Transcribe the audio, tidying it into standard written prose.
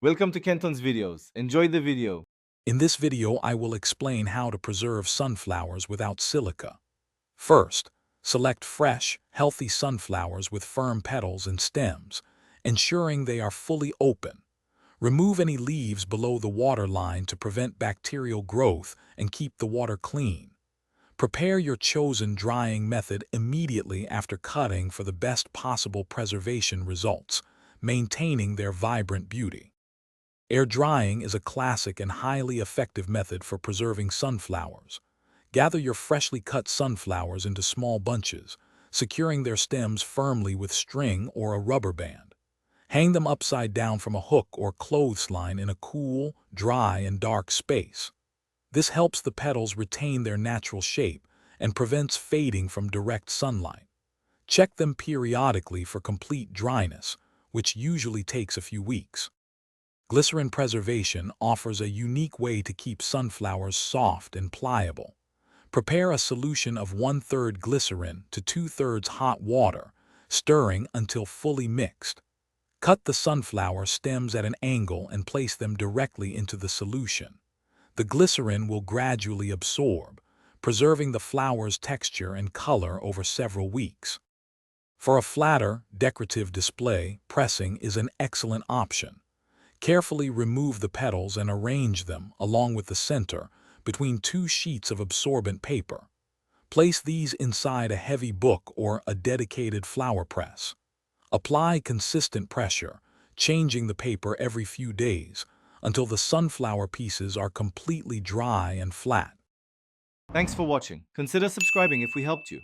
Welcome to Kenton's videos. Enjoy the video. In this video, I will explain how to preserve sunflowers without silica. First, select fresh, healthy sunflowers with firm petals and stems, ensuring they are fully open. Remove any leaves below the water line to prevent bacterial growth and keep the water clean. Prepare your chosen drying method immediately after cutting for the best possible preservation results, maintaining their vibrant beauty. Air drying is a classic and highly effective method for preserving sunflowers. Gather your freshly cut sunflowers into small bunches, securing their stems firmly with string or a rubber band. Hang them upside down from a hook or clothesline in a cool, dry, and dark space. This helps the petals retain their natural shape and prevents fading from direct sunlight. Check them periodically for complete dryness, which usually takes a few weeks. Glycerin preservation offers a unique way to keep sunflowers soft and pliable. Prepare a solution of 1/3 glycerin to 2/3 hot water, stirring until fully mixed. Cut the sunflower stems at an angle and place them directly into the solution. The glycerin will gradually absorb, preserving the flower's texture and color over several weeks. For a flatter, decorative display, pressing is an excellent option. Carefully remove the petals and arrange them, along with the center, between 2 sheets of absorbent paper. Place these inside a heavy book or a dedicated flower press. Apply consistent pressure, changing the paper every few days, until the sunflower pieces are completely dry and flat. Thanks for watching. Consider subscribing if we helped you.